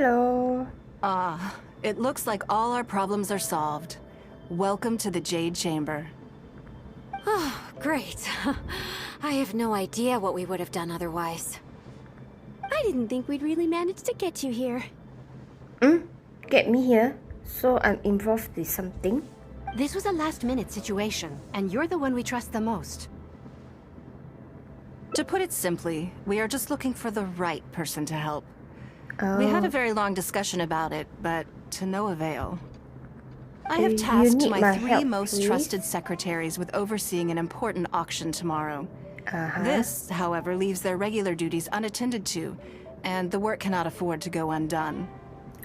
Hello. It looks like all our problems are solved. Welcome to the Jade Chamber. Oh, great. I have no idea what we would have done otherwise. I didn't think we'd really manage to get you here. Get me here. So I'm involved with something. This was a last-minute situation, and you're the one we trust the most. To put it simply, we are just looking for the right person to help. Oh. We had a very long discussion about it, but to no avail. I You have tasked need my my three help, most please? trusted secretaries with overseeing an important auction tomorrow. This, however, leaves their regular duties unattended to, and the work cannot afford to go undone.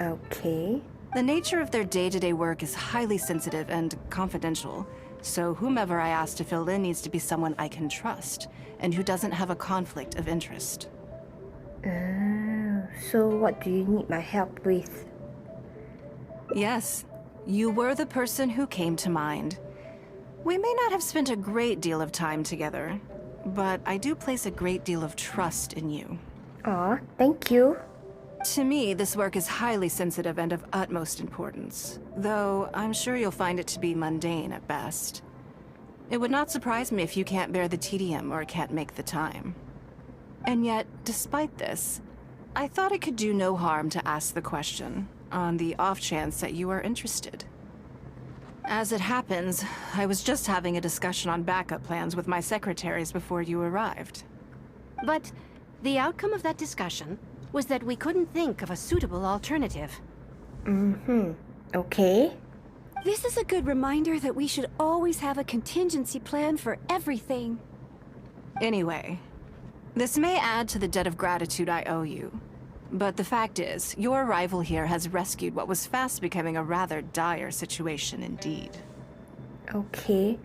Okay. The nature of their day-to-day work is highly sensitive and confidential, so whomever I ask to fill in needs to be someone I can trust, and who doesn't have a conflict of interest. So what do you need my help with? Yes, you were the person who came to mind. We may not have spent a great deal of time together, but I do place a great deal of trust in you. Aw, thank you. To me, this work is highly sensitive and of utmost importance, though I'm sure you'll find it to be mundane at best. It would not surprise me if you can't bear the tedium or can't make the time. And yet, despite this, I thought it could do no harm to ask the question, on the off chance that you are interested. As it happens, I was just having a discussion on backup plans with my secretaries before you arrived. But the outcome of that discussion was that we couldn't think of a suitable alternative. Okay. This is a good reminder that we should always have a contingency plan for everything. Anyway, this may add to the debt of gratitude I owe you. But the fact is, your arrival here has rescued what was fast becoming a rather dire situation indeed. Okay.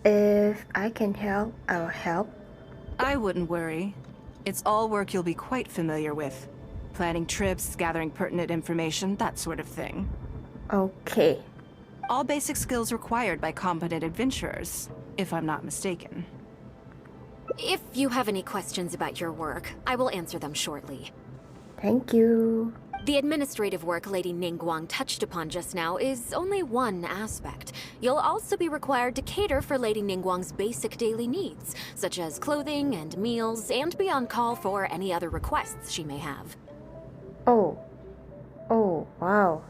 If I can help, I'll help. I wouldn't worry. It's all work you'll be quite familiar with. Planning trips, gathering pertinent information, that sort of thing. Okay. All basic skills required by competent adventurers, if I'm not mistaken. If you have any questions about your work, I will answer them shortly. Thank you. The administrative work Lady Ningguang touched upon just now is only one aspect. You'll also be required to cater for Lady Ningguang's basic daily needs, such as clothing and meals, and be on call for any other requests she may have. Oh. Oh, wow.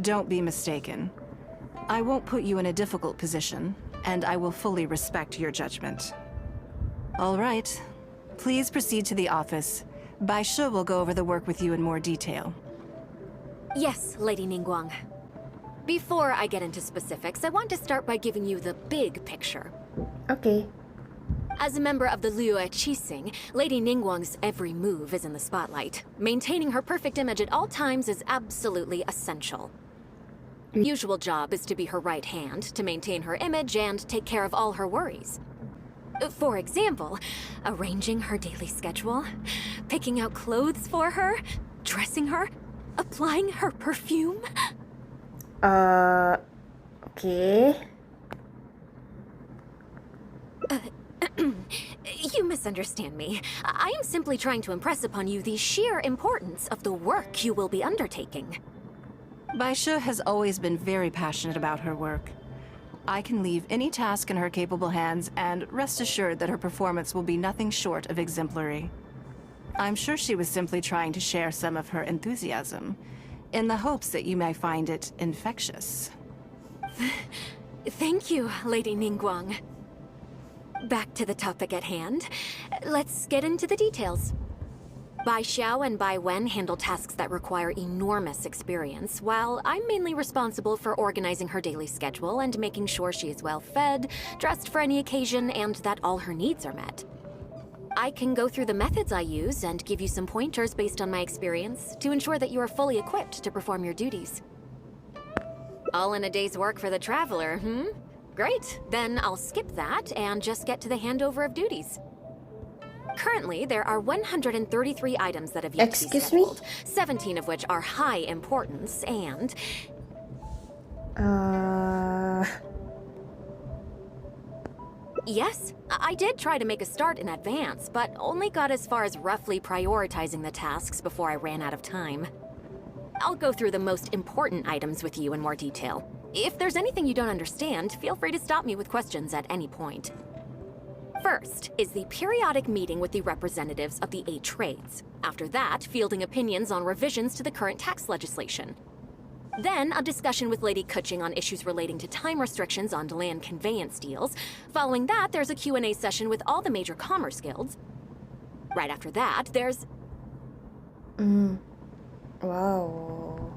Don't be mistaken. I won't put you in a difficult position, and I will fully respect your judgment. All right. Please proceed to the office. Bai Shi will go over the work with you in more detail. Yes, Lady Ningguang. Before I get into specifics, I want to start by giving you the big picture. Okay. As a member of the Liyue Qixing, Lady Ningguang's every move is in the spotlight. Maintaining her perfect image at all times is absolutely essential. Usual job is to be her right hand, to maintain her image and take care of all her worries. For example, arranging her daily schedule, picking out clothes for her, dressing her, applying her perfume. Okay. You misunderstand me. I am simply trying to impress upon you the sheer importance of the work you will be undertaking. Bai Shi has always been very passionate about her work. I can leave any task in her capable hands, and rest assured that her performance will be nothing short of exemplary. I'm sure she was simply trying to share some of her enthusiasm, in the hopes that you may find it infectious. Thank you, Lady Ningguang. Back to the topic at hand. Let's get into the details. Bai Xiao and Bai Wen handle tasks that require enormous experience, while I'm mainly responsible for organizing her daily schedule and making sure she is well fed, dressed for any occasion, and that all her needs are met. I can go through the methods I use and give you some pointers based on my experience to ensure that you are fully equipped to perform your duties. All in a day's work for the traveler, Great, then I'll skip that and just get to the handover of duties. Currently, there are 133 items that have yet to be scheduled, 17 of which are high importance, and... Yes, I did try to make a start in advance, but only got as far as roughly prioritizing the tasks before I ran out of time. I'll go through the most important items with you in more detail. If there's anything you don't understand, feel free to stop me with questions at any point. First is the periodic meeting with the representatives of the 8 trades. After that, fielding opinions on revisions to the current tax legislation. Then, a discussion with Lady Kuching on issues relating to time restrictions on land conveyance deals. Following that, there's a Q&A session with all the major commerce guilds. Right after that, there's... Wow.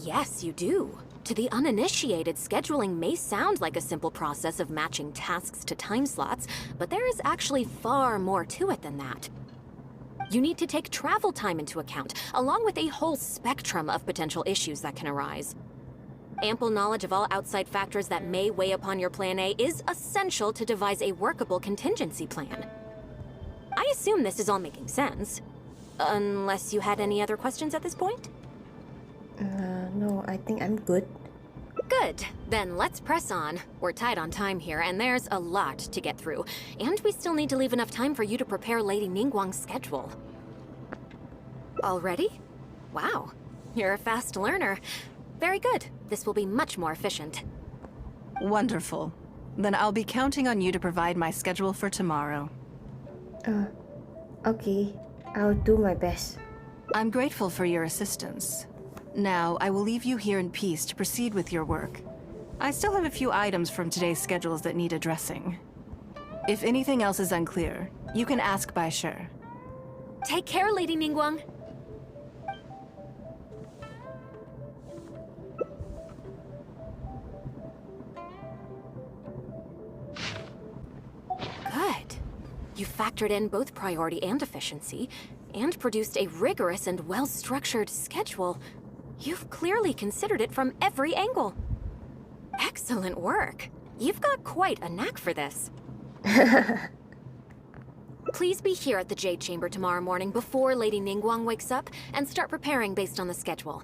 Yes, you do. To the uninitiated, scheduling may sound like a simple process of matching tasks to time slots, but there is actually far more to it than that. You need to take travel time into account, along with a whole spectrum of potential issues that can arise. Ample knowledge of all outside factors that may weigh upon your Plan A is essential to devise a workable contingency plan. I assume this is all making sense. Unless you had any other questions at this point? No, I think I'm good. Good. Then let's press on. We're tight on time here, and there's a lot to get through. And we still need to leave enough time for you to prepare Lady Ningguang's schedule. Already? Wow. You're a fast learner. Very good. This will be much more efficient. Wonderful. Then I'll be counting on you to provide my schedule for tomorrow. Okay. I'll do my best. I'm grateful for your assistance. Now, I will leave you here in peace to proceed with your work. I still have a few items from today's schedules that need addressing. If anything else is unclear, you can ask Bai Shi. Take care, Lady Ningguang. Good. You factored in both priority and efficiency, and produced a rigorous and well-structured schedule. You've clearly considered it from every angle. Excellent work. You've got quite a knack for this. Please be here at the Jade Chamber tomorrow morning before Lady Ningguang wakes up and start preparing based on the schedule.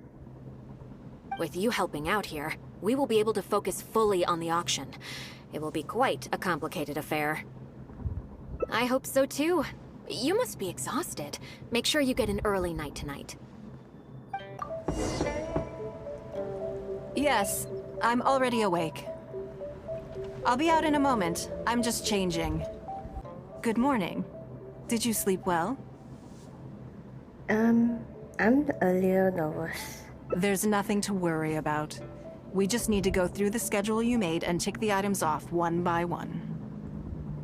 With you helping out here, we will be able to focus fully on the auction. It will be quite a complicated affair. I hope so too. You must be exhausted. Make sure you get an early night tonight. Yes, I'm already awake. I'll be out in a moment. I'm just changing. Good morning. Did you sleep well? I'm a little nervous. There's nothing to worry about. We just need to go through the schedule you made and tick the items off one by one.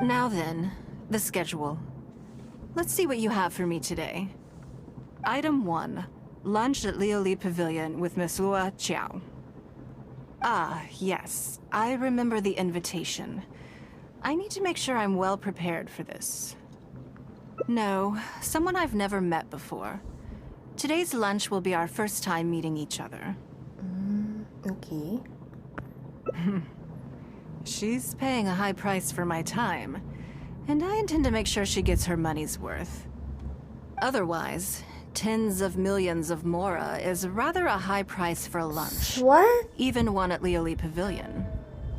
Now then, the schedule. Let's see what you have for me today. Item 1. Lunch at Liyue Pavilion with Miss Lua Chiao. Ah, yes. I remember the invitation. I need to make sure I'm well prepared for this. No, someone I've never met before. Today's lunch will be our first time meeting each other. Okay. She's paying a high price for my time, and I intend to make sure she gets her money's worth. Otherwise, tens of millions of mora is rather a high price for a lunch. What? Even one at Liyue Pavilion.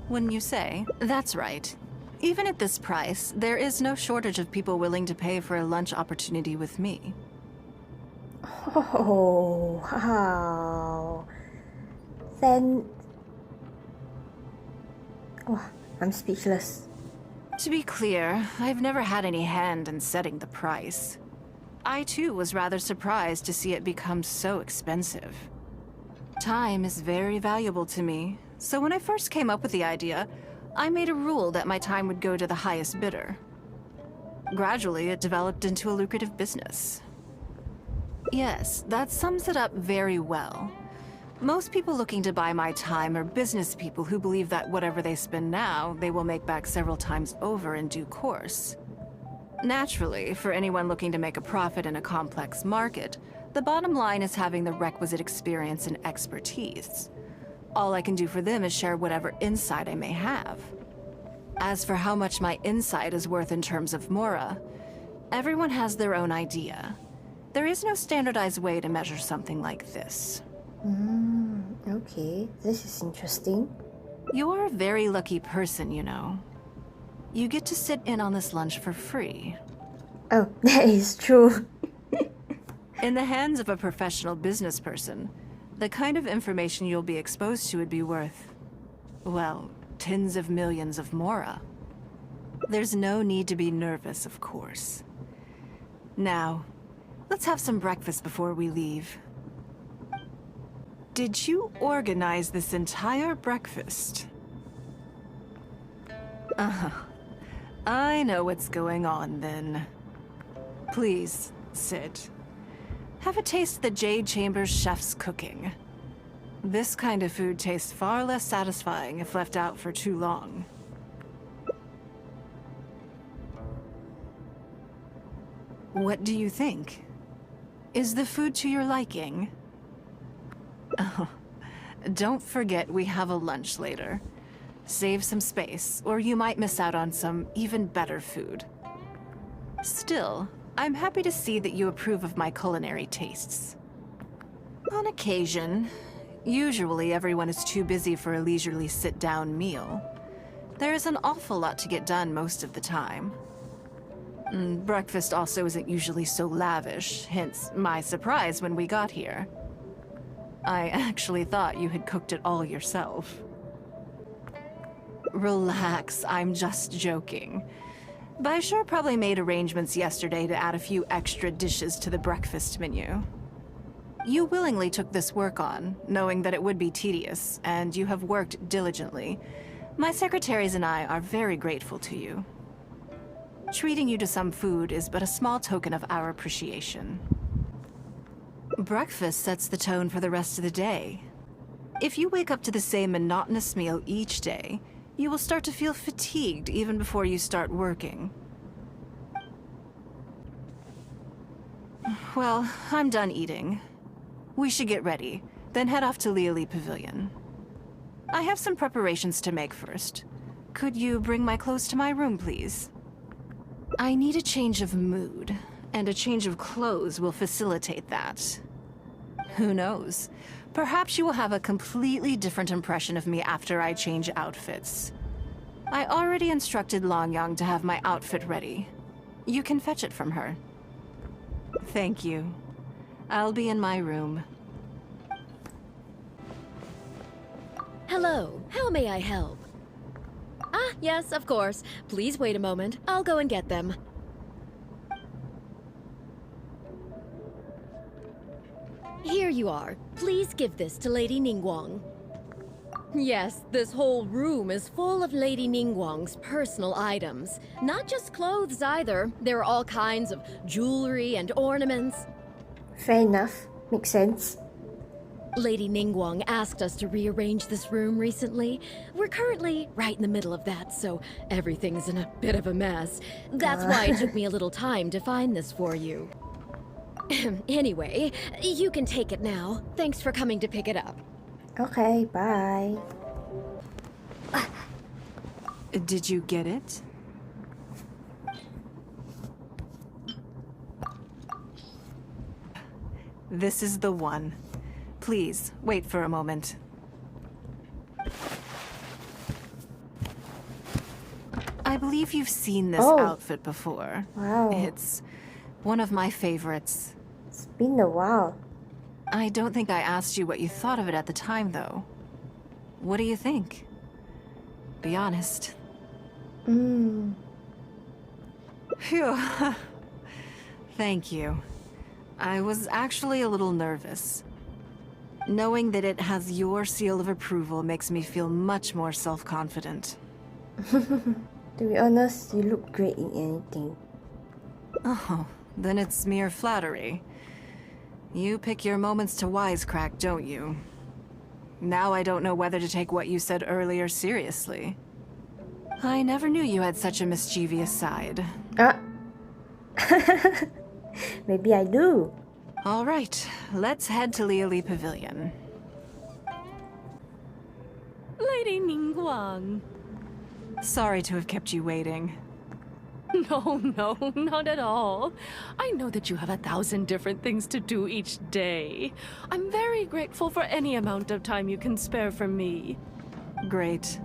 Wouldn't you say? That's right. Even at this price, there is no shortage of people willing to pay for a lunch opportunity with me. Oh, wow. Then... Oh, I'm speechless. To be clear, I've never had any hand in setting the price. I too was rather surprised to see it become so expensive. Time is very valuable to me, so when I first came up with the idea, I made a rule that my time would go to the highest bidder. Gradually, it developed into a lucrative business. Yes, that sums it up very well. Most people looking to buy my time are business people who believe that whatever they spend now, they will make back several times over in due course. Naturally, for anyone looking to make a profit in a complex market, the bottom line is having the requisite experience and expertise. All I can do for them is share whatever insight I may have. As for how much my insight is worth in terms of mora, everyone has their own idea. There is no standardized way to measure something like this. Okay, this is interesting. You're a very lucky person, you know. you get to sit in on this lunch for free. Oh, that is true. In the hands of a professional business person, the kind of information you'll be exposed to would be worth, well, tens of millions of mora. There's no need to be nervous, of course. Now, let's have some breakfast before we leave. Did you organize this entire breakfast? Uh-huh. I know what's going on, then. Please, sit. Have a taste of the Jade Chamber's chef's cooking. This kind of food tastes far less satisfying if left out for too long. What do you think? Is the food to your liking? Oh, don't forget we have a lunch later. Save some space, or you might miss out on some even better food. Still, I'm happy to see that you approve of my culinary tastes. On occasion, usually everyone is too busy for a leisurely sit-down meal. There is an awful lot to get done most of the time. Breakfast also isn't usually so lavish, hence my surprise when we got here. I actually thought you had cooked it all yourself. Relax, I'm just joking. Baisha probably made arrangements yesterday to add a few extra dishes to the breakfast menu. You willingly took this work on, knowing that it would be tedious, and you have worked diligently. My secretaries and I are very grateful to you. Treating you to some food is but a small token of our appreciation. Breakfast sets the tone for the rest of the day. If you wake up to the same monotonous meal each day, you will start to feel fatigued even before you start working. Well, I'm done eating. We should get ready, then head off to Liyue Pavilion. I have some preparations to make first. Could you bring my clothes to my room, please? I need a change of mood, and a change of clothes will facilitate that. Who knows? Perhaps you will have a completely different impression of me after I change outfits. I already instructed Longyang to have my outfit ready. You can fetch it from her. Thank you. I'll be in my room. Hello, how may I help? Ah, yes, of course. Please wait a moment. I'll go and get them. Here you are. Please give this to Lady Ningguang. Yes, this whole room is full of Lady Ningguang's personal items. Not just clothes either. There are all kinds of jewelry and ornaments. Fair enough. Makes sense. Lady Ningguang asked us to rearrange this room recently. We're currently right in the middle of that, so everything's in a bit of a mess. That's why it took me a little time to find this for you. Anyway, you can take it now. Thanks for coming to pick it up. Okay, bye. Did you get it? This is the one. Please, wait for a moment. I believe you've seen this outfit before. Wow. It's one of my favorites. It's been a while. I don't think I asked you what you thought of it at the time, though. What do you think? Be honest. Hmm. Phew. Thank you. I was actually a little nervous. Knowing that it has your seal of approval makes me feel much more self-confident. To be honest, you look great in anything. Oh, then it's mere flattery. You pick your moments to wisecrack, don't you? Now I don't know whether to take what you said earlier seriously. I never knew you had such a mischievous side. Ah. Maybe I do. All right, let's head to Liyue Pavilion. Lady Ningguang. Sorry to have kept you waiting. No, not at all. I know that you have 1,000 different things to do each day. I'm very grateful for any amount of time you can spare for me. Great.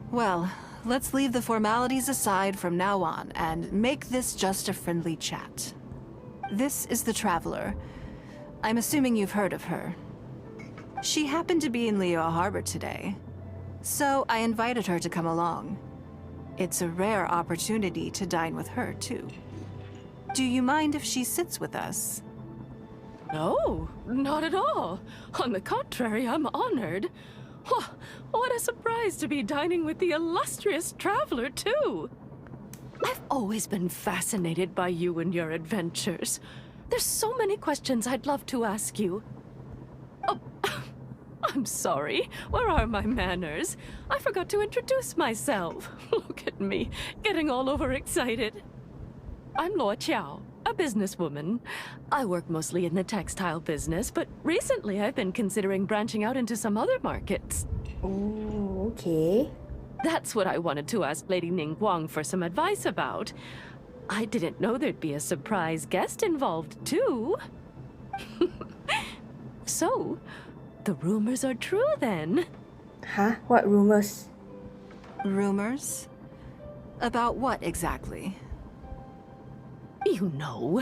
Well, let's leave the formalities aside from now on and make this just a friendly chat. This is the Traveler. I'm assuming you've heard of her. She happened to be in Liyue Harbor today, so I invited her to come along. It's a rare opportunity to dine with her, too. Do you mind if she sits with us? No, not at all. On the contrary, I'm honored. What a surprise to be dining with the illustrious Traveler, too. I've always been fascinated by you and your adventures. There's so many questions I'd love to ask you. Oh, I'm sorry. Where are my manners? I forgot to introduce myself. Look at me, getting all overexcited. I'm Luo Qiao, a businesswoman. I work mostly in the textile business, but recently I've been considering branching out into some other markets. Oh, okay. That's what I wanted to ask Lady Ningguang for some advice about. I didn't know there'd be a surprise guest involved, too. So, the rumors are true then. Huh? What rumors? Rumors? About what exactly? You know,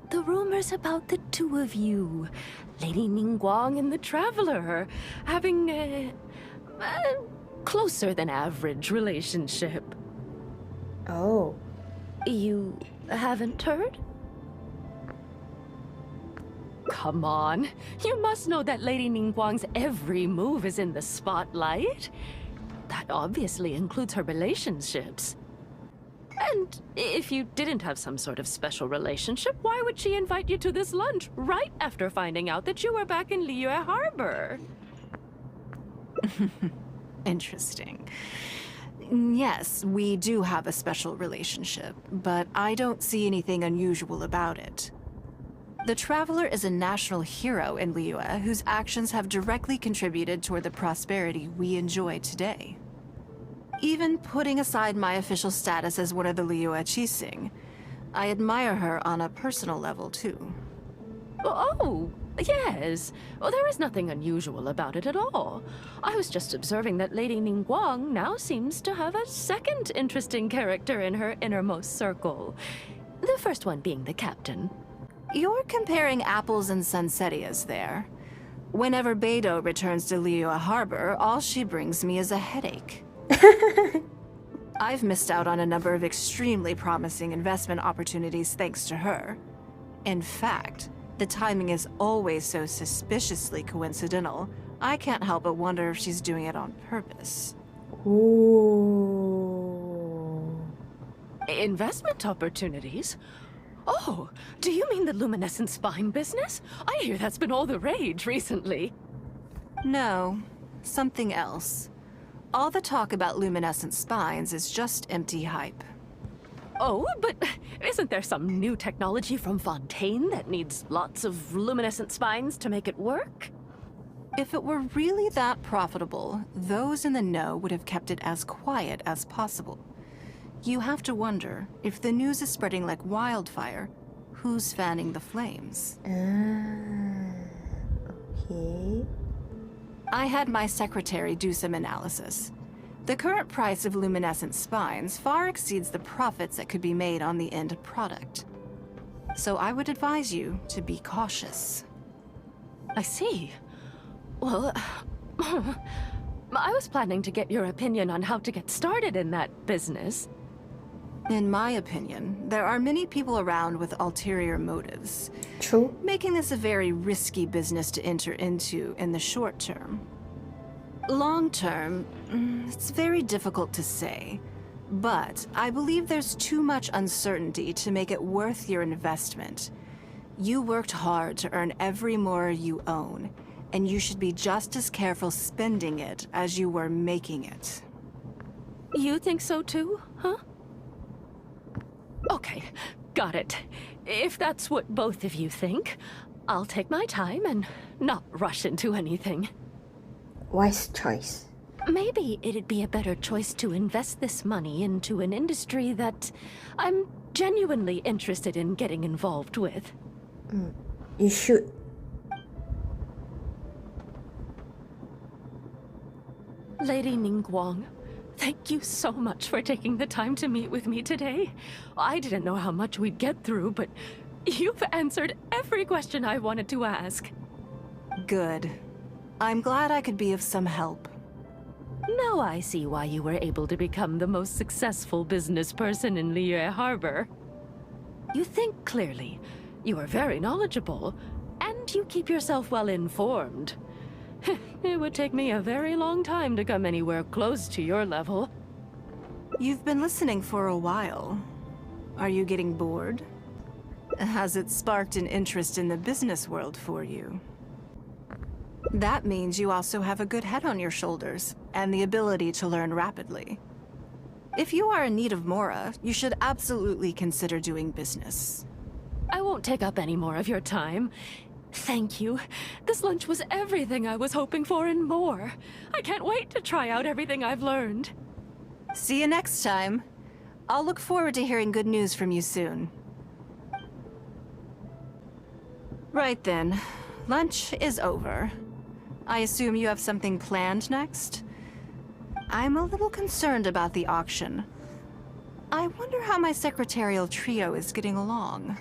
the rumors about the two of you, Lady Ningguang and the Traveler, having a closer than average relationship. Oh. You haven't heard? Come on, you must know that Lady Ningguang's every move is in the spotlight. That obviously includes her relationships. And if you didn't have some sort of special relationship, why would she invite you to this lunch right after finding out that you were back in Liyue Harbor? Interesting. Yes, we do have a special relationship, but I don't see anything unusual about it. The Traveler is a national hero in Liyue whose actions have directly contributed toward the prosperity we enjoy today. Even putting aside my official status as one of the Liyue Qixing, I admire her on a personal level, too. Oh, yes. Well, there is nothing unusual about it at all. I was just observing that Lady Ningguang now seems to have a second interesting character in her innermost circle. The first one being the captain. You're comparing apples and sunsettias there. Whenever Beidou returns to Liyue Harbor, all she brings me is a headache. I've missed out on a number of extremely promising investment opportunities thanks to her. In fact, the timing is always so suspiciously coincidental, I can't help but wonder if she's doing it on purpose. Ooh. Investment opportunities? Oh, do you mean the luminescent spine business? I hear that's been all the rage recently. No, something else. All the talk about luminescent spines is just empty hype. Oh, but isn't there some new technology from Fontaine that needs lots of luminescent spines to make it work? If it were really that profitable, those in the know would have kept it as quiet as possible. You have to wonder, if the news is spreading like wildfire, who's fanning the flames? Okay. I had my secretary do some analysis. The current price of luminescent spines far exceeds the profits that could be made on the end product. So I would advise you to be cautious. I see. Well, I was planning to get your opinion on how to get started in that business. In my opinion, there are many people around with ulterior motives, True. making this a very risky business to enter into in the short term. Long term, it's very difficult to say, but I believe there's too much uncertainty to make it worth your investment. You worked hard to earn every more you own, and you should be just as careful spending it as you were making it. You think so too, huh? Okay, got it. If that's what both of you think, I'll take my time and not rush into anything. Wise choice. Maybe it'd be a better choice to invest this money into an industry that I'm genuinely interested in getting involved with. You should. Lady Ningguang, Thank you so much for taking the time to meet with me today. I didn't know how much we'd get through, but you've answered every question I wanted to ask. Good. I'm glad I could be of some help. Now I see why you were able to become the most successful business person in Liyue Harbor. You think clearly, you are very knowledgeable, and you keep yourself well informed. It would take me a very long time to come anywhere close to your level. You've been listening for a while. Are you getting bored? Has it sparked an interest in the business world for you? That means you also have a good head on your shoulders, and the ability to learn rapidly. If you are in need of Mora, you should absolutely consider doing business. I won't take up any more of your time. Thank you. This lunch was everything I was hoping for and more. I can't wait to try out everything I've learned. See you next time. I'll look forward to hearing good news from you soon. Right then. Lunch is over. I assume you have something planned next? I'm a little concerned about the auction. I wonder how my secretarial trio is getting along.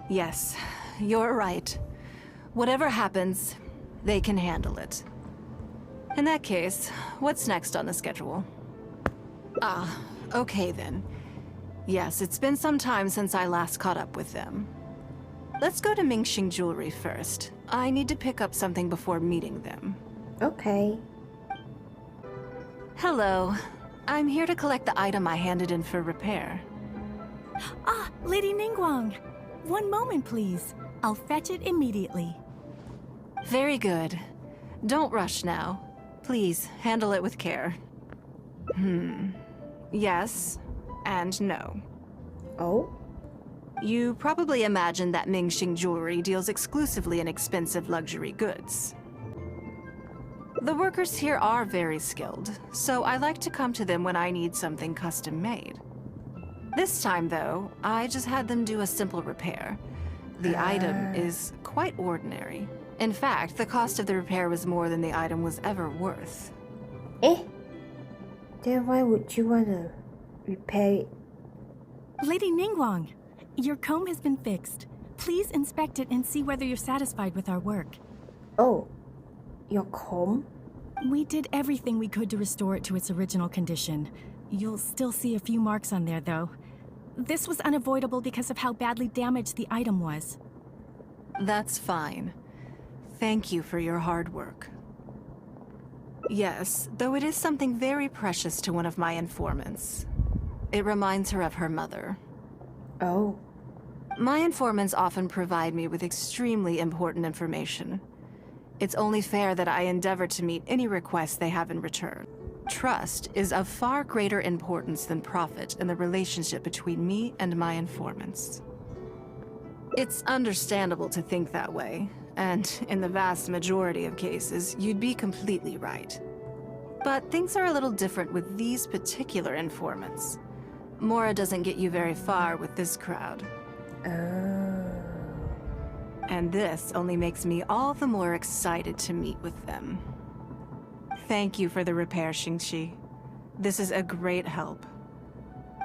Yes, you're right. Whatever happens, they can handle it. In that case, what's next on the schedule? Ah, okay then. Yes, it's been some time since I last caught up with them. Let's go to Mingxing Jewelry first. I need to pick up something before meeting them. Okay. Hello. I'm here to collect the item I handed in for repair. Ah, Lady Ningguang. One moment, please. I'll fetch it immediately. Very good. Don't rush now. Please, handle it with care. Yes, and no. Oh? You probably imagine that Mingxing Jewelry deals exclusively in expensive luxury goods. The workers here are very skilled, so I like to come to them when I need something custom-made. This time, though, I just had them do a simple repair. The item is quite ordinary. In fact, the cost of the repair was more than the item was ever worth. Eh? Then why would you want to repair it? Lady Ningguang, your comb has been fixed. Please inspect it and see whether you're satisfied with our work. Oh, your comb? We did everything we could to restore it to its original condition. You'll still see a few marks on there, though. This was unavoidable because of how badly damaged the item was. That's fine. Thank you for your hard work. Yes, though it is something very precious to one of my informants. It reminds her of her mother. Oh. My informants often provide me with extremely important information. It's only fair that I endeavor to meet any requests they have in return. Trust is of far greater importance than profit in the relationship between me and my informants. It's understandable to think that way, and in the vast majority of cases, you'd be completely right. But things are a little different with these particular informants. Mora doesn't get you very far with this crowd. Oh. And this only makes me all the more excited to meet with them. Thank you for the repair, Xingqi. This is a great help.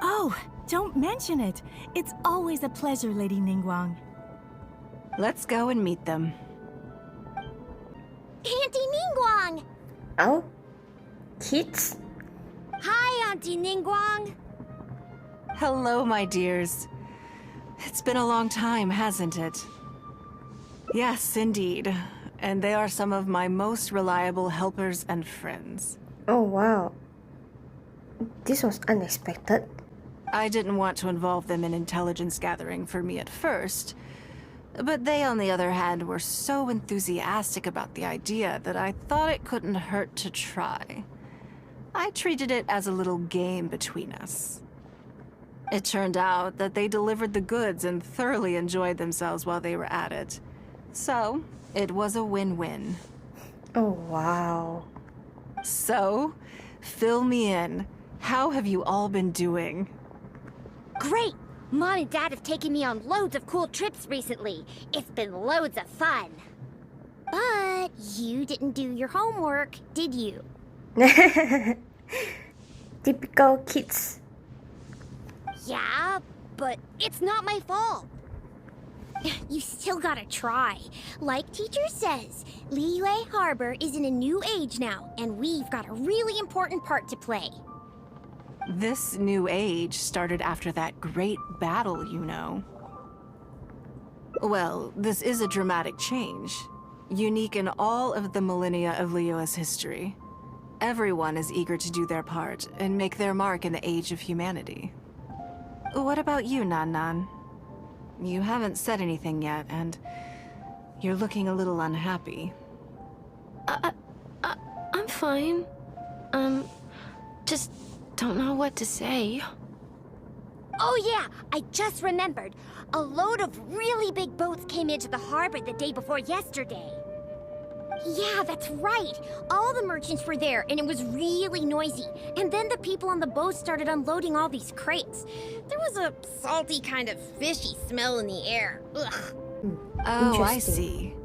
Oh, don't mention it. It's always a pleasure, Lady Ningguang. Let's go and meet them. Auntie Ningguang! Oh? Kids? Hi, Auntie Ningguang! Hello, my dears. It's been a long time, hasn't it? Yes, indeed. And they are some of my most reliable helpers and friends. Oh, wow. This was unexpected. I didn't want to involve them in intelligence gathering for me at first, but they, on the other hand, were so enthusiastic about the idea that I thought it couldn't hurt to try. I treated it as a little game between us. It turned out that they delivered the goods and thoroughly enjoyed themselves while they were at it. So, it was a win-win. Oh, wow. So, fill me in. How have you all been doing? Great! Mom and Dad have taken me on loads of cool trips recently. It's been loads of fun. But You didn't do your homework, did you? Typical kids. Yeah, but it's not my fault. You still gotta try. Like teacher says, Liyue Harbor is in a new age now, and we've got a really important part to play. This new age started after that great battle, you know. Well, this is a dramatic change, unique in all of the millennia of Liyue's history. Everyone is eager to do their part and make their mark in the age of humanity. What about you, Nan? You haven't said anything yet, and you're looking a little unhappy. I'm fine. Just don't know what to say. Oh yeah, I just remembered. A load of really big boats came into the harbor the day before yesterday. Yeah, that's right. All the merchants were there, and it was really noisy. And then the people on the boat started unloading all these crates. There was a salty kind of fishy smell in the air. Ugh. Oh, I see.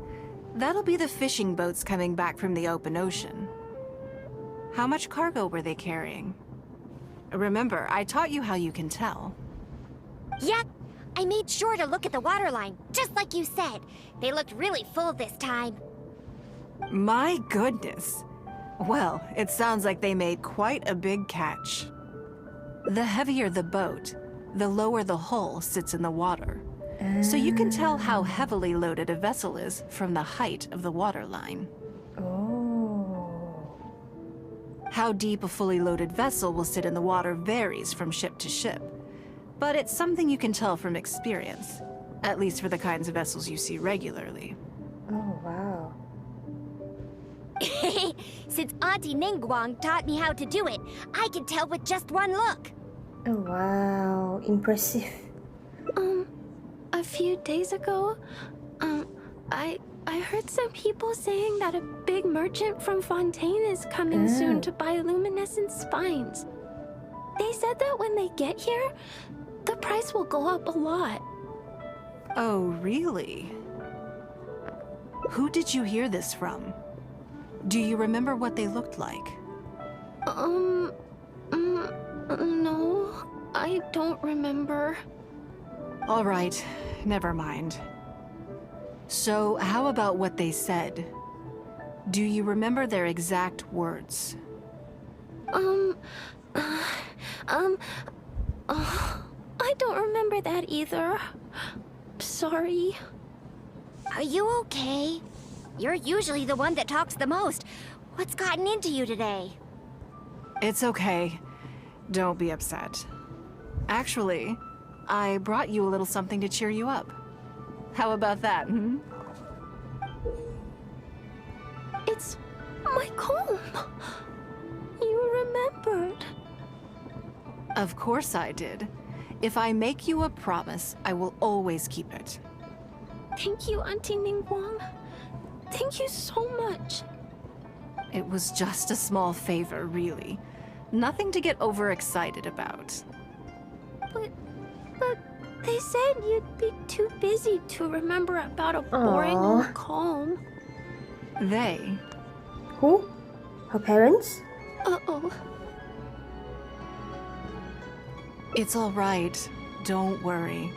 That'll be the fishing boats coming back from the open ocean. How much cargo were they carrying? Remember, I taught you how you can tell. Yep, I made sure to look at the waterline, just like you said. They looked really full this time. My goodness. Well, it sounds like they made quite a big catch. The heavier the boat, the lower the hull sits in the water. So you can tell how heavily loaded a vessel is from the height of the waterline. Oh. How deep a fully loaded vessel will sit in the water varies from ship to ship. But it's something you can tell from experience, at least for the kinds of vessels you see regularly. Oh, wow. Since Auntie Ningguang taught me how to do it, I can tell with just one look. Oh, wow. Impressive. A few days ago, I heard some people saying that a big merchant from Fontaine is coming soon to buy luminescent spines. They said that when they get here, the price will go up a lot. Oh, really? Who did you hear this from? Do you remember what they looked like? No, I don't remember. All right, never mind. So, how about what they said? Do you remember their exact words? I don't remember that either. Sorry. Are you okay? You're usually the one that talks the most. What's gotten into you today? It's okay. Don't be upset. Actually, I brought you a little something to cheer you up. How about that, hmm? It's my comb. You remembered. Of course I did. If I make you a promise, I will always keep it. Thank you, Auntie Ningguang. Thank you so much. It was just a small favor, really. Nothing to get overexcited about. But they said you'd be too busy to remember about a boring old comb. They? Who? Her parents? Uh-oh. It's all right. Don't worry.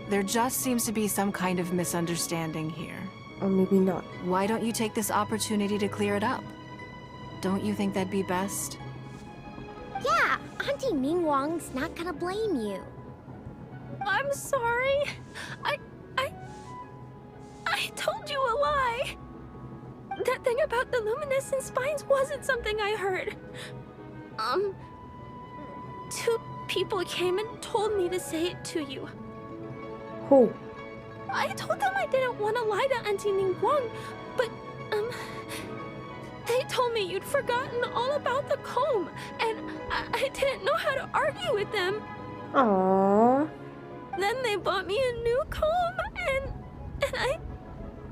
There just seems to be some kind of misunderstanding here. Or maybe not. Why don't you take this opportunity to clear it up? Don't you think that'd be best? Yeah, Auntie Ningguang's not gonna blame you. I'm sorry. I told you a lie. That thing about the luminescent spines wasn't something I heard. Two people came and told me to say it to you. Who? I told them I didn't want to lie to Auntie Ningguang, but, they told me you'd forgotten all about the comb, and I didn't know how to argue with them. Aww. Then they bought me a new comb, and I...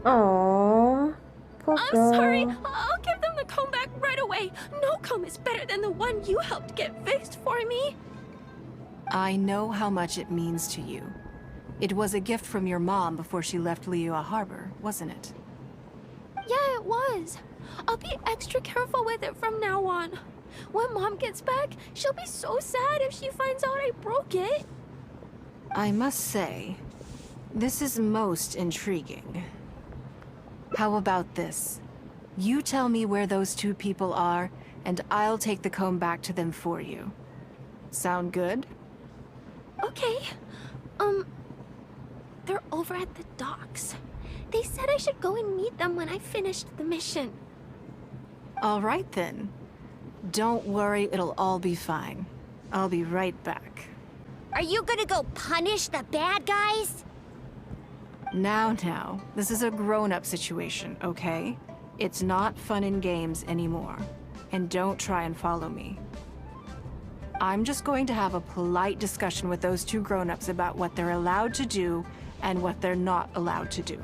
Aww. Poor I'm girl. sorry. I'll give them the comb back right away. No comb is better than the one you helped get fixed for me. I know how much it means to you. It was a gift from your mom before she left Liyue Harbor, wasn't it? Yeah, it it was. I'll be extra careful with it from now on. When Mom gets back, she'll be so sad if she finds out I broke it. I must say, this is most intriguing. How about this? You tell me where those two people are, and I'll take the comb back to them for you. Sound good? Okay. They're over at the docks. They said I should go and meet them when I finished the mission. All right then. Don't worry, it'll all be fine. I'll be right back. Are you gonna go punish the bad guys? Now, this is a grown-up situation, okay? It's not fun and games anymore. And don't try and follow me. I'm just going to have a polite discussion with those two grown-ups about what they're allowed to do and what they're not allowed to do.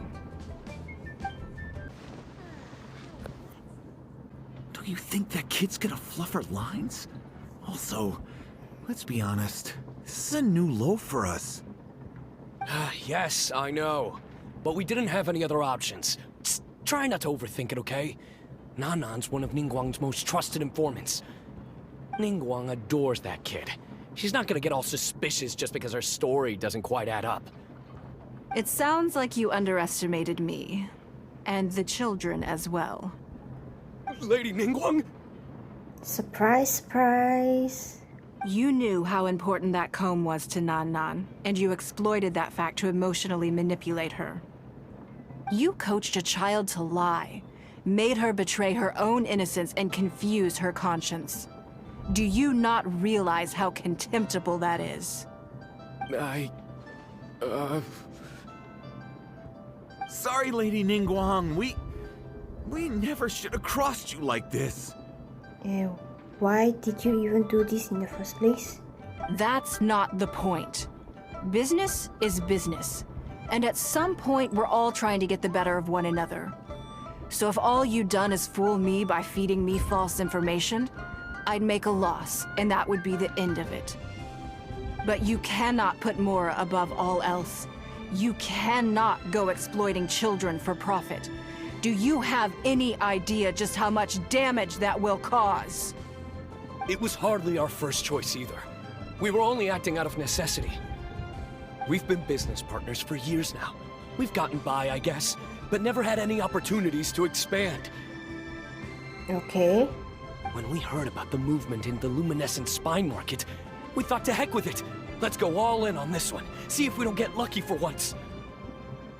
Do you think that kid's gonna fluff her lines? Also, let's be honest, this is a new low for us. Yes, I know. But we didn't have any other options. Just try not to overthink it, okay? Nanan's one of Ningguang's most trusted informants. Ningguang adores that kid. She's not gonna get all suspicious just because her story doesn't quite add up. It sounds like you underestimated me. And the children as well. Lady Ningguang? Surprise, surprise. You knew how important that comb was to Nan, and you exploited that fact to emotionally manipulate her. You coached a child to lie, made her betray her own innocence and confuse her conscience. Do you not realize how contemptible that is? Sorry, Lady Ningguang, we never should have crossed you like this. Why did you even do this in the first place? That's not the point. Business is business. And at some point, we're all trying to get the better of one another. So if all you've done is fool me by feeding me false information, I'd make a loss, and that would be the end of it. But you cannot put Mora above all else. You cannot go exploiting children for profit. Do you have any idea just how much damage that will cause? It was hardly our first choice either. We were only acting out of necessity. We've been business partners for years now. We've gotten by, I guess, but never had any opportunities to expand. Okay. When we heard about the movement in the luminescent spine market, we thought to heck with it. Let's go all in on this one. See if we don't get lucky for once.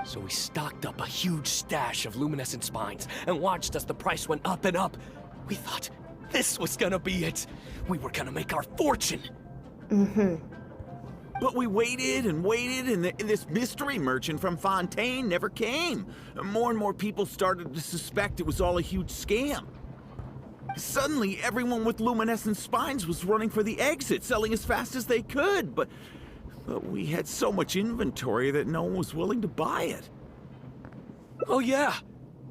So we stocked up a huge stash of luminescent spines and watched as the price went up and up. We thought this was gonna be it. We were gonna make our fortune. But we waited and waited, and this mystery merchant from Fontaine never came. More and more people started to suspect it was all a huge scam. Suddenly, everyone with luminescent spines was running for the exit, selling as fast as they could, but we had so much inventory that no one was willing to buy it. Oh yeah!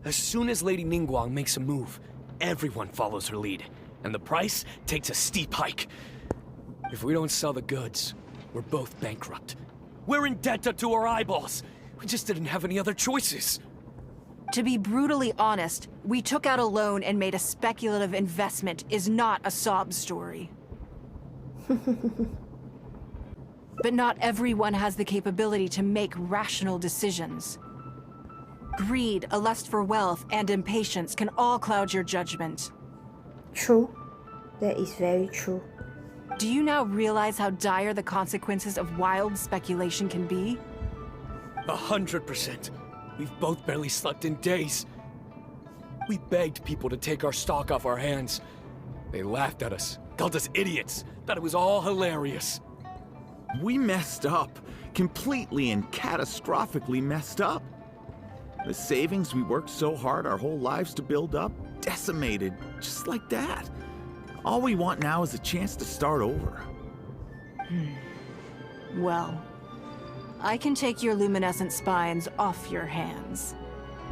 As soon as Lady Ningguang makes a move, everyone follows her lead, and the price takes a steep hike. If we don't sell the goods, we're both bankrupt. We're in debt up to our eyeballs. We just didn't have any other choices. To be brutally honest, we took out a loan and made a speculative investment is not a sob story. But not everyone has the capability to make rational decisions. Greed, a lust for wealth, and impatience can all cloud your judgment. True. That is very true. Do you now realize how dire the consequences of wild speculation can be? 100%. We've both barely slept in days. We begged people to take our stock off our hands. They laughed at us, called us idiots, thought it was all hilarious. We messed up. Completely and catastrophically messed up. The savings we worked so hard our whole lives to build up, decimated, just like that. All we want now is a chance to start over. Well, I can take your luminescent spines off your hands,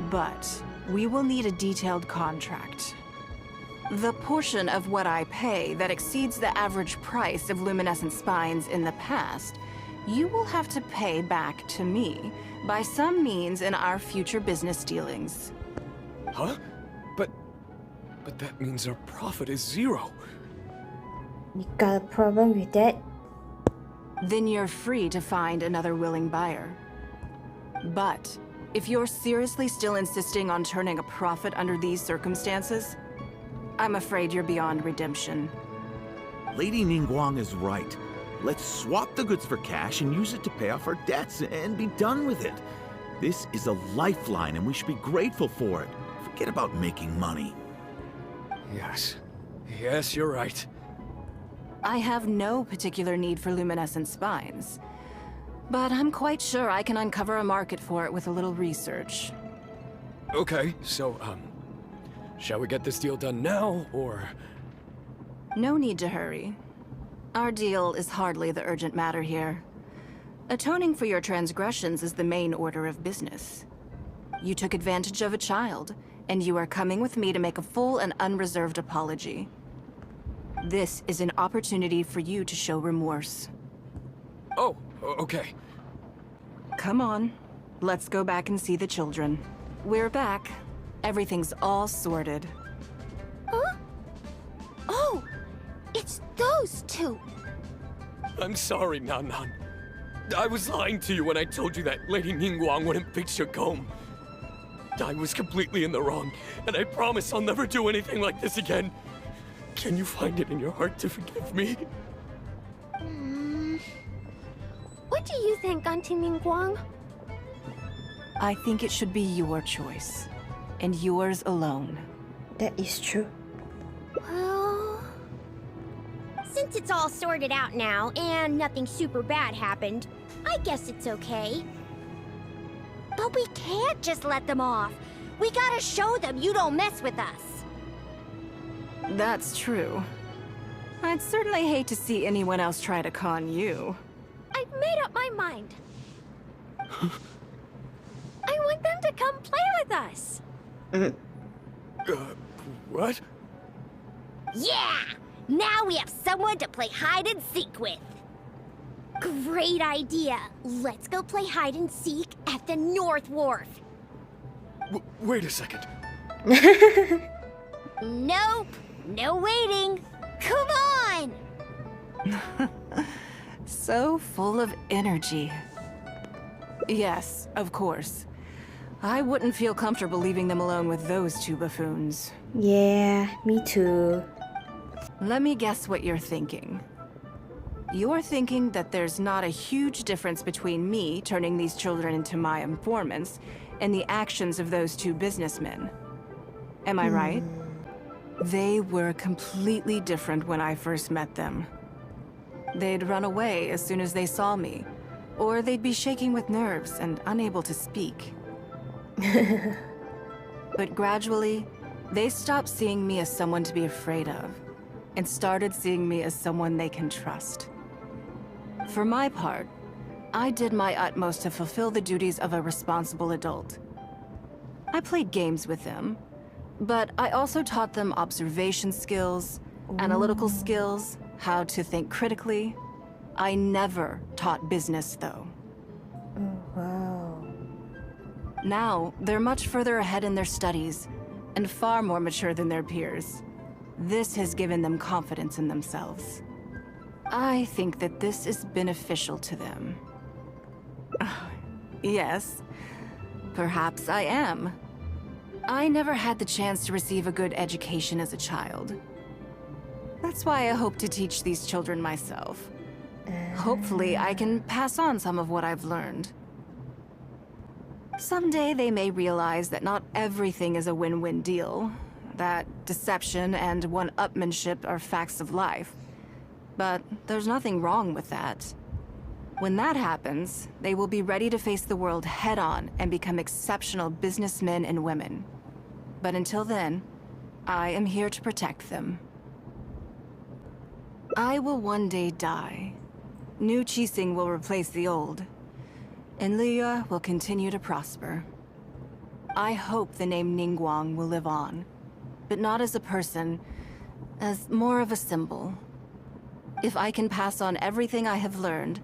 but we will need a detailed contract. The portion of what I pay that exceeds the average price of luminescent spines in the past, you will have to pay back to me by some means in our future business dealings. Huh? But that means our profit is 0. You got a problem with that? Then you're free to find another willing buyer. But if you're seriously still insisting on turning a profit under these circumstances, I'm afraid you're beyond redemption. Lady Ningguang is right. Let's swap the goods for cash and use it to pay off our debts and be done with it. This is a lifeline and we should be grateful for it. Forget about making money. Yes. Yes, you're right. I have no particular need for luminescent spines, but I'm quite sure I can uncover a market for it with a little research. Okay, so, shall we get this deal done now, or...? No need to hurry. Our deal is hardly the urgent matter here. Atoning for your transgressions is the main order of business. You took advantage of a child, and you are coming with me to make a full and unreserved apology. This is an opportunity for you to show remorse. Oh, okay. Come on. Let's go back and see the children. We're back. Everything's all sorted. Huh? Oh! It's those two! I'm sorry, Nan Nan. I was lying to you when I told you that Lady Ningguang wouldn't fix your comb. I was completely in the wrong, and I promise I'll never do anything like this again. Can you find it in your heart to forgive me? What do you think, Auntie Ningguang? I think it should be your choice, and yours alone. That is true. Well... since it's all sorted out now, and nothing super bad happened, I guess it's okay. But we can't just let them off. We gotta show them you don't mess with us. That's true. I'd certainly hate to see anyone else try to con you. I've made up my mind. I want them to come play with us. What? Yeah! Now we have someone to play hide and seek with. Great idea. Let's go play hide and seek at the North Wharf. Wait a second. Nope. No waiting. Come on! So full of energy. Yes, of course. I wouldn't feel comfortable leaving them alone with those two buffoons. Yeah, me too. Let me guess what you're thinking. You're thinking that there's not a huge difference between me turning these children into my informants and the actions of those two businessmen. Am I right? They were completely different when I first met them. They'd run away as soon as they saw me, or they'd be shaking with nerves and unable to speak. But gradually, they stopped seeing me as someone to be afraid of, and started seeing me as someone they can trust. For my part, I did my utmost to fulfill the duties of a responsible adult. I played games with them, but I also taught them observation skills, analytical skills, how to think critically. I never taught business, though. Oh, wow. Now, they're much further ahead in their studies, and far more mature than their peers. This has given them confidence in themselves. I think that this is beneficial to them. Yes, perhaps I am. I never had the chance to receive a good education as a child. That's why I hope to teach these children myself. Hopefully, I can pass on some of what I've learned. Someday they may realize that not everything is a win-win deal, that deception and one-upmanship are facts of life. But there's nothing wrong with that. When that happens, they will be ready to face the world head-on and become exceptional businessmen and women. But until then, I am here to protect them. I will one day die. New Qixing will replace the old, and Liyue will continue to prosper. I hope the name Ningguang will live on, but not as a person, as more of a symbol. If I can pass on everything I have learned,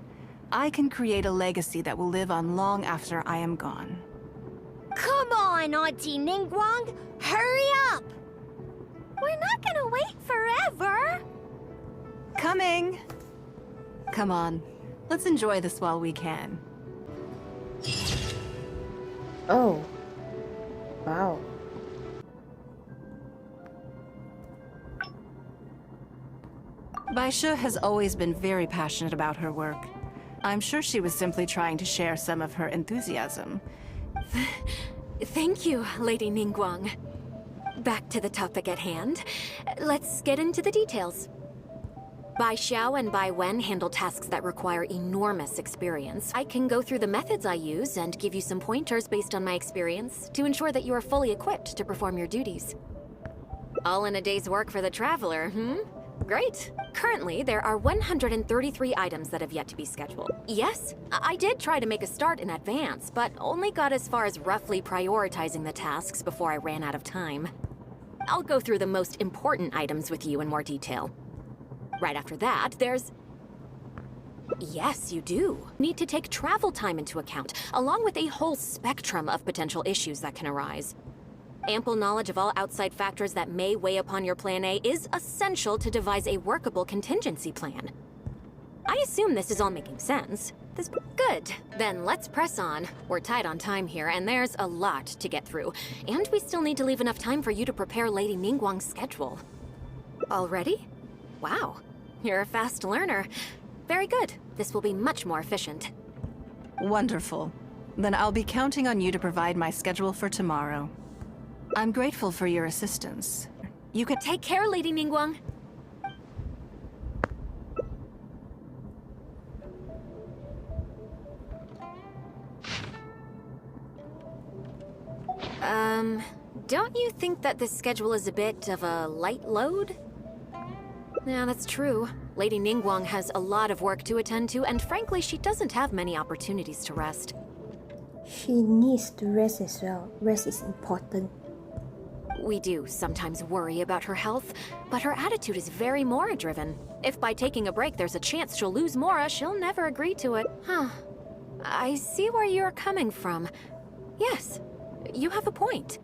I can create a legacy that will live on long after I am gone. Come on, Auntie Ningguang! Hurry up! coming! Come on, let's enjoy this while we can. Oh. Wow. Baisha has always been very passionate about her work. I'm sure she was simply trying to share some of her enthusiasm. Thank you, Lady Ningguang. Back to the topic at hand. Let's get into the details. Bai Xiao and Bai Wen handle tasks that require enormous experience. I can go through the methods I use and give you some pointers based on my experience to ensure that you are fully equipped to perform your duties. All in a day's work for the traveler, Great. Currently, there are 133 items that have yet to be scheduled. Yes, I did try to make a start in advance, but only got as far as roughly prioritizing the tasks before I ran out of time. I'll go through the most important items with you in more detail. Right after that, there's... Yes, you do. Need to take travel time into account, along with a whole spectrum of potential issues that can arise. Ample knowledge of all outside factors that may weigh upon your Plan A is essential to devise a workable contingency plan. I assume this is all making sense. Good. Then let's press on. We're tight on time here, and there's a lot to get through. And we still need to leave enough time for you to prepare Lady Ningguang's schedule. Already? Wow. You're a fast learner. Very good. This will be much more efficient. Wonderful. Then I'll be counting on you to provide my schedule for tomorrow. I'm grateful for your assistance. You can take care, Lady Ningguang. Don't you think that this schedule is a bit of a light load? Yeah, that's true. Lady Ningguang has a lot of work to attend to, and frankly, she doesn't have many opportunities to rest. She needs to rest as well. Rest is important. We do sometimes worry about her health, but her attitude is very Mora-driven. If by taking a break there's a chance she'll lose Mora, she'll never agree to it. Huh. I see where you're coming from. Yes, you have a point.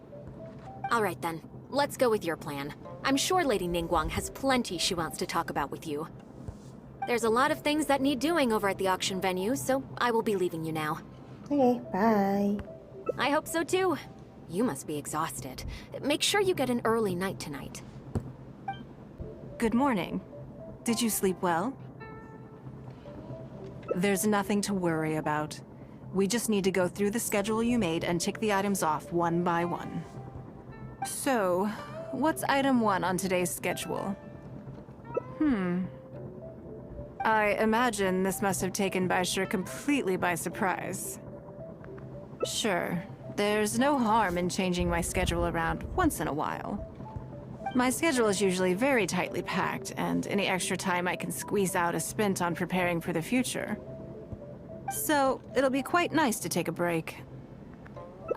Alright then, let's go with your plan. I'm sure Lady Ningguang has plenty she wants to talk about with you. There's a lot of things that need doing over at the auction venue, so I will be leaving you now. Okay, bye. I hope so too. You must be exhausted. Make sure you get an early night tonight. Good morning. Did you sleep well? There's nothing to worry about. We just need to go through the schedule you made and tick the items off one by one. So, what's item 1 on today's schedule? I imagine this must have taken Baisha completely by surprise. Sure. There's no harm in changing my schedule around once in a while. My schedule is usually very tightly packed, and any extra time I can squeeze out is spent on preparing for the future. So, it'll be quite nice to take a break.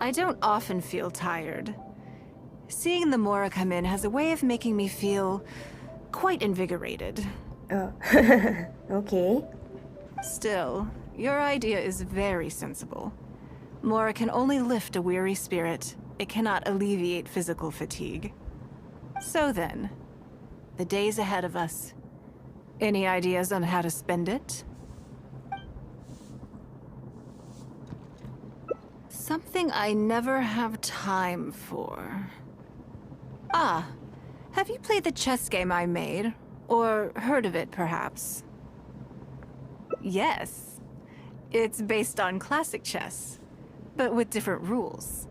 I don't often feel tired. Seeing the Mora come in has a way of making me feel quite invigorated. Oh, okay. Still, your idea is very sensible. Mora can only lift a weary spirit. It cannot alleviate physical fatigue. So then, the days ahead of us. Any ideas on how to spend it? Something I never have time for. Ah, have you played the chess game I made? Or heard of it, perhaps? Yes. It's based on classic chess, but with different rules.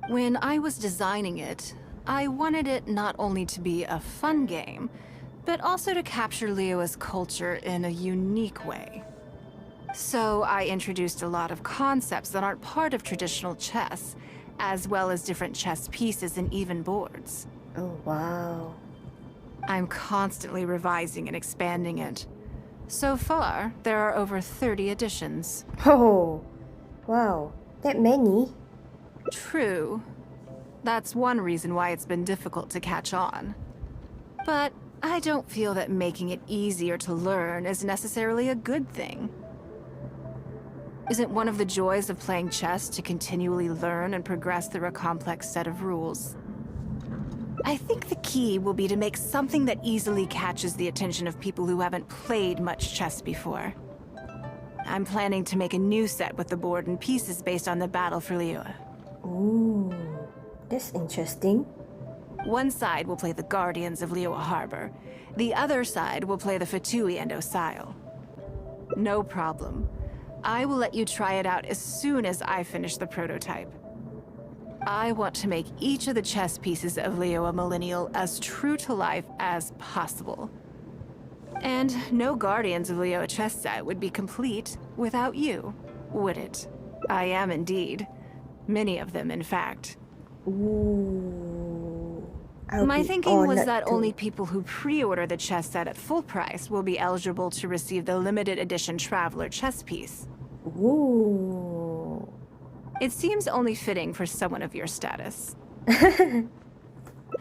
When I was designing it, I wanted it not only to be a fun game, but also to capture Liyue's culture in a unique way. So I introduced a lot of concepts that aren't part of traditional chess, as well as different chess pieces and even boards. Oh, wow. I'm constantly revising and expanding it. So far, there are over 30 editions. Oh, wow. That many? True. That's one reason why it's been difficult to catch on. But I don't feel that making it easier to learn is necessarily a good thing. Isn't one of the joys of playing chess to continually learn and progress through a complex set of rules? I think the key will be to make something that easily catches the attention of people who haven't played much chess before. I'm planning to make a new set with the board and pieces based on the battle for Liyue. Ooh, that's interesting. One side will play the Guardians of Liyue Harbor. The other side will play the Fatui and Osile. No problem. I will let you try it out as soon as I finish the prototype. I want to make each of the chess pieces of Liyue Millennial as true to life as possible. And no Guardians of Liyue chess set would be complete without you, would it? I am indeed. Many of them, in fact. Ooh. I'll My be thinking was honored that to. only people who pre-order the chess set at full price will be eligible to receive the limited edition Traveler chess piece. Ooh. It seems only fitting for someone of your status.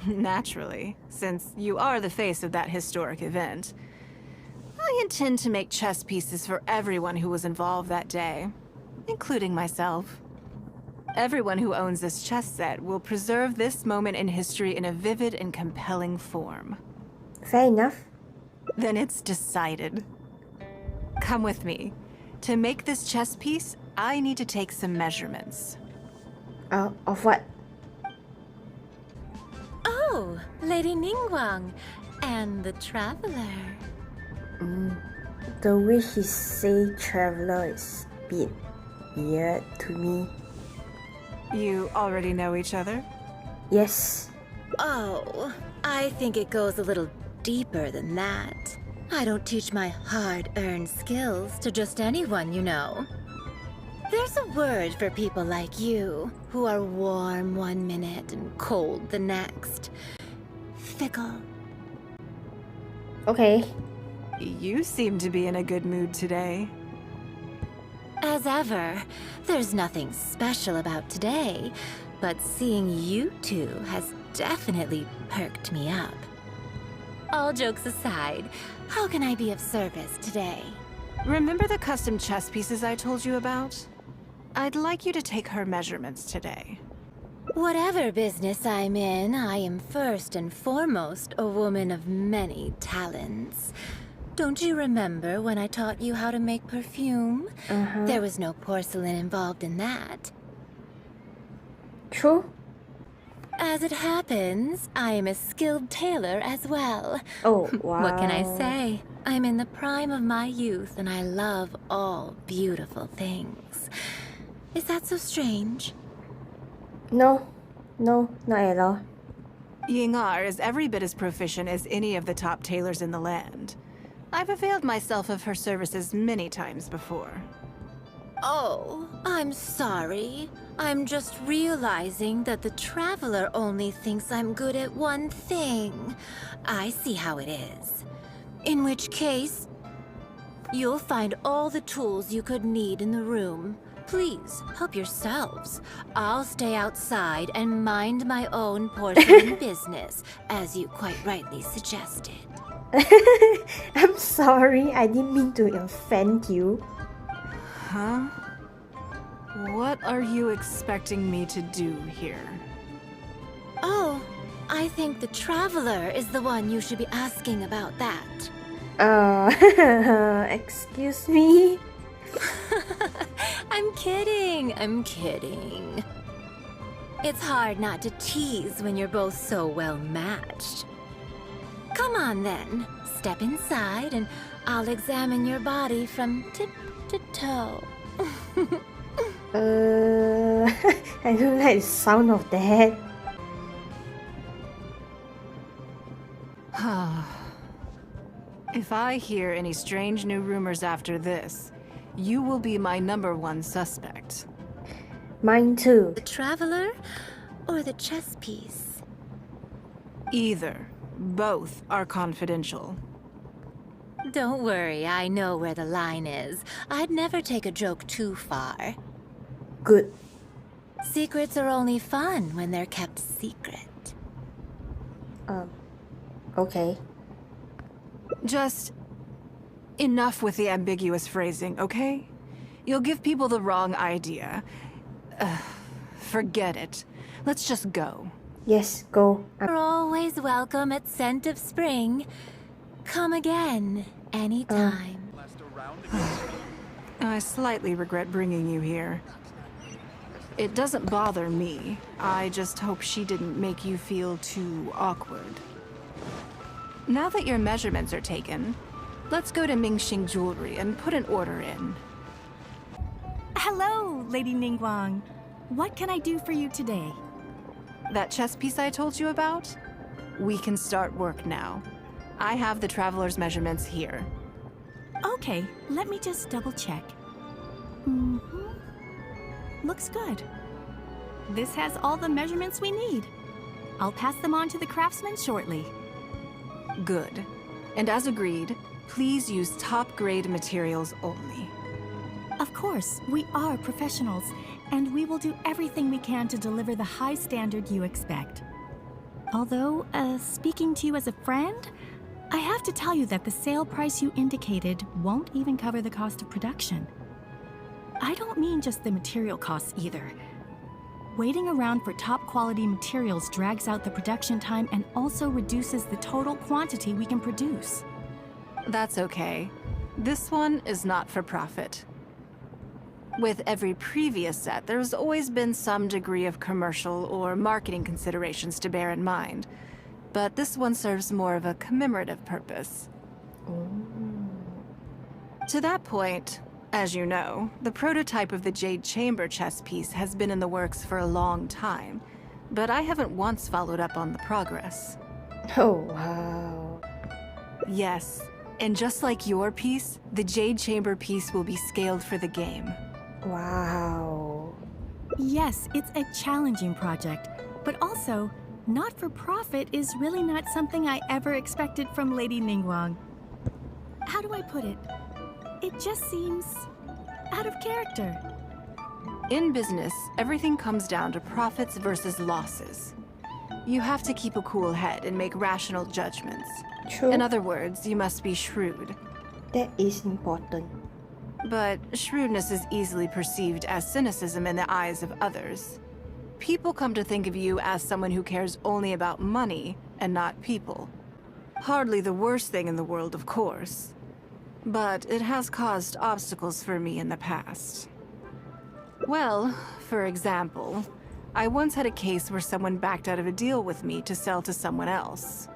Naturally, since you are the face of that historic event. I intend to make chess pieces for everyone who was involved that day, including myself. Everyone who owns this chess set will preserve this moment in history in a vivid and compelling form. Fair enough. Then it's decided. Come with me. To make this chess piece, I need to take some measurements. Of what? Oh, Lady Ningguang. And the Traveler. The way he say traveler is a bit weird to me. You already know each other? Yes. Oh, I think it goes a little deeper than that. I don't teach my hard-earned skills to just anyone, you know. There's a word for people like you, who are warm one minute and cold the next. Fickle. Okay. You seem to be in a good mood today. As ever, there's nothing special about today, but seeing you two has definitely perked me up. All jokes aside, how can I be of service today? Remember the custom chess pieces I told you about? I'd like you to take her measurements today. Whatever business I'm in, I am first and foremost a woman of many talents. Don't you remember when I taught you how to make perfume? There was no porcelain involved in that. True. As it happens, I am a skilled tailor as well. Oh, wow. What can I say? I'm in the prime of my youth and I love all beautiful things. Is that so strange? No, not at all. Yingar is every bit as proficient as any of the top tailors in the land. I've availed myself of her services many times before. Oh, I'm sorry. I'm just realizing that the Traveler only thinks I'm good at one thing. I see how it is. In which case, you'll find all the tools you could need in the room. Please, help yourselves. I'll stay outside and mind my own porcelain business, as you quite rightly suggested. I'm sorry, I didn't mean to offend you. Huh? What are you expecting me to do here? Oh, I think the Traveler is the one you should be asking about that. Excuse me? I'm kidding. It's hard not to tease when you're both so well matched. Come on then, step inside and I'll examine your body from tip to toe. I don't like the sound of that. If I hear any strange new rumors after this, you will be my #1 suspect. Mine too. The Traveler or the chess piece? Either. Both are confidential. Don't worry, I know where the line is. I'd never take a joke too far. Good. Secrets are only fun when they're kept secret. Okay. Just enough with the ambiguous phrasing, okay? You'll give people the wrong idea. Forget it. Let's just go. Yes, go. You're always welcome at Scent of Spring. Come again, anytime. I slightly regret bringing you here. It doesn't bother me. I just hope she didn't make you feel too awkward. Now that your measurements are taken, let's go to Mingxing Jewelry and put an order in. Hello, Lady Ningguang. What can I do for you today? That chess piece I told you about? We can start work now. I have the traveler's measurements here. Okay, let me just double check. Looks good. This has all the measurements we need. I'll pass them on to the craftsman shortly. Good. And as agreed, please use top-grade materials only. Of course, we are professionals, and we will do everything we can to deliver the high standard you expect. Although, speaking to you as a friend, I have to tell you that the sale price you indicated won't even cover the cost of production. I don't mean just the material costs either. Waiting around for top quality materials drags out the production time and also reduces the total quantity we can produce. That's okay. This one is not for profit. With every previous set, there's always been some degree of commercial or marketing considerations to bear in mind. But this one serves more of a commemorative purpose. To that point, as you know, the prototype of the Jade Chamber chess piece has been in the works for a long time, but I haven't once followed up on the progress. Oh, wow. Yes, and just like your piece, the Jade Chamber piece will be scaled for the game. Wow. Yes, it's a challenging project, but also, not-for-profit is really not something I ever expected from Lady Ningguang. How do I put it? It just seems out of character. In business, everything comes down to profits versus losses. You have to keep a cool head and make rational judgments. True. In other words, you must be shrewd. That is important. But shrewdness is easily perceived as cynicism in the eyes of others. People come to think of you as someone who cares only about money and not people. Hardly the worst thing in the world, of course. But it has caused obstacles for me in the past. Well, for example, I once had a case where someone backed out of a deal with me to sell to someone else.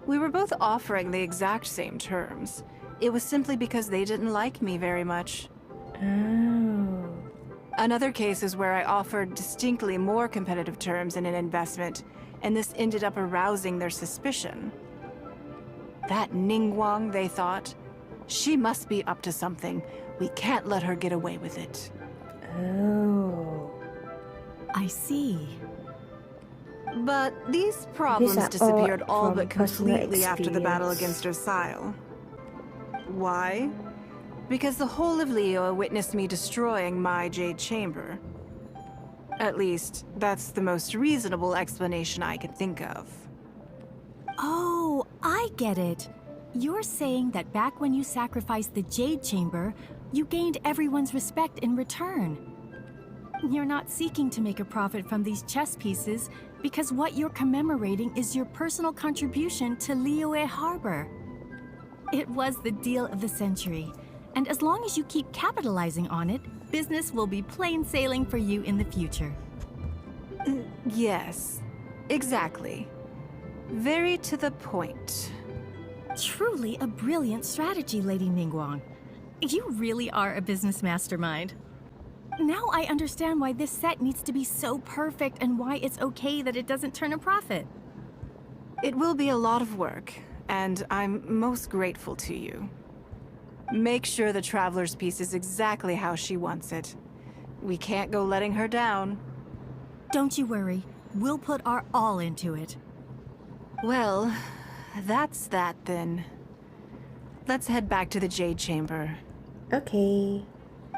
We were both offering the exact same terms. It was simply because they didn't like me very much. Oh. Another case is where I offered distinctly more competitive terms in an investment, and this ended up arousing their suspicion. That Ningguang, they thought, she must be up to something. We can't let her get away with it. Oh. I see. But these problems These are disappeared all from but personal completely after the battle experience. against Versailles. Why? Because the whole of Liyue witnessed me destroying my Jade Chamber. At least, that's the most reasonable explanation I could think of. Oh, I get it. You're saying that back when you sacrificed the Jade Chamber, you gained everyone's respect in return. You're not seeking to make a profit from these chess pieces because what you're commemorating is your personal contribution to Liyue Harbor. It was the deal of the century, and as long as you keep capitalizing on it, business will be plain sailing for you in the future. Yes, exactly. Very to the point. Truly a brilliant strategy, Lady Ningguang. You really are a business mastermind. Now I understand why this set needs to be so perfect and why it's okay that it doesn't turn a profit. It will be a lot of work, and I'm most grateful to you. Make sure the Traveler's piece is exactly how she wants it. We can't go letting her down. Don't you worry. We'll put our all into it. Well, that's that then. Let's head back to the Jade Chamber. Okay.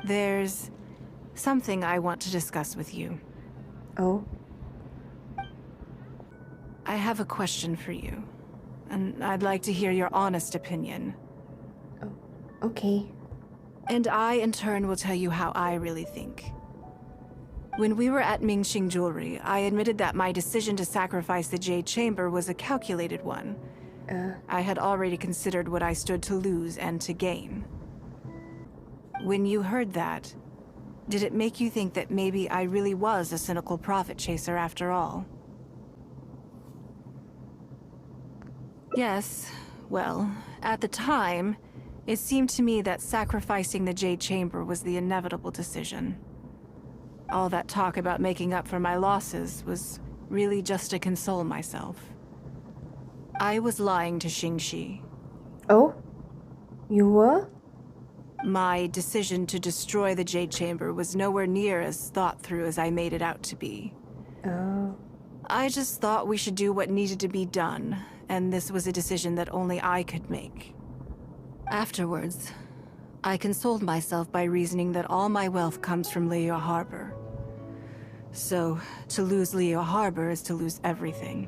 There's something I want to discuss with you. Oh. I have a question for you, and I'd like to hear your honest opinion. Oh. Okay. And I, in turn, will tell you how I really think. When we were at Mingxing Jewelry, I admitted that my decision to sacrifice the Jade Chamber was a calculated one. I had already considered what I stood to lose and to gain. When you heard that, did it make you think that maybe I really was a cynical profit chaser after all? Yes, well, at the time, it seemed to me that sacrificing the Jade Chamber was the inevitable decision. All that talk about making up for my losses was really just to console myself. I was lying to Xingxi. Oh? You were? My decision to destroy the Jade Chamber was nowhere near as thought through as I made it out to be. Oh. I just thought we should do what needed to be done, and this was a decision that only I could make. Afterwards, I consoled myself by reasoning that all my wealth comes from Liyue Harbor. So, to lose Liyue Harbor is to lose everything.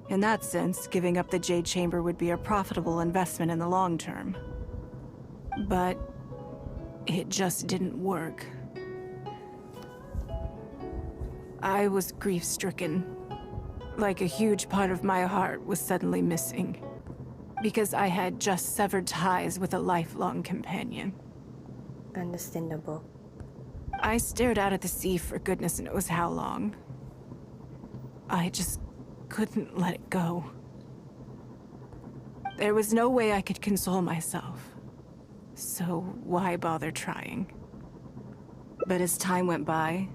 In that sense, giving up the Jade Chamber would be a profitable investment in the long term. But it just didn't work. I was grief-stricken. Like a huge part of my heart was suddenly missing. Because I had just severed ties with a lifelong companion. Understandable. I stared out at the sea for goodness knows how long. I just couldn't let it go. There was no way I could console myself. So why bother trying? But as time went by,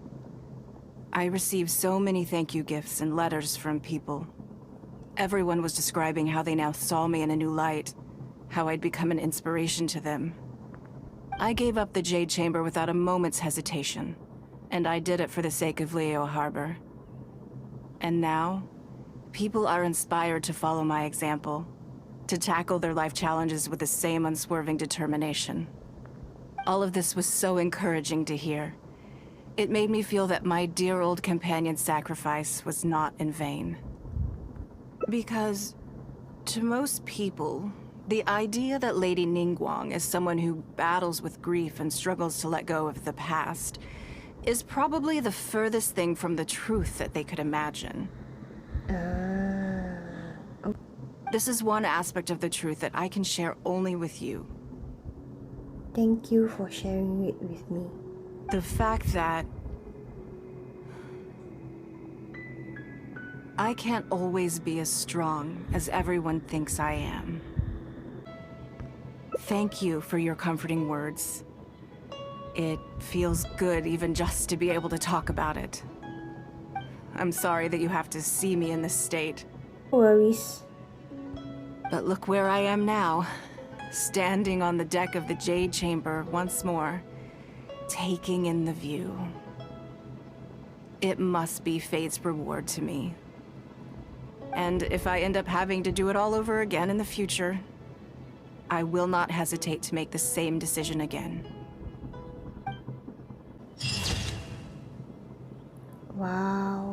I received so many thank you gifts and letters from people. Everyone was describing how they now saw me in a new light, how I'd become an inspiration to them. I gave up the Jade Chamber without a moment's hesitation, and I did it for the sake of Liyue Harbor. And now, people are inspired to follow my example, to tackle their life challenges with the same unswerving determination. All of this was so encouraging to hear. It made me feel that my dear old companion's sacrifice was not in vain. Because, to most people, the idea that Lady Ningguang is someone who battles with grief and struggles to let go of the past is probably the furthest thing from the truth that they could imagine. This is one aspect of the truth that I can share only with you. Thank you for sharing it with me. The fact that I can't always be as strong as everyone thinks I am. Thank you for your comforting words. It feels good even just to be able to talk about it. I'm sorry that you have to see me in this state. No worries. But look where I am now, standing on the deck of the Jade Chamber once more, taking in the view. It must be fate's reward to me. And if I end up having to do it all over again in the future, I will not hesitate to make the same decision again. Wow.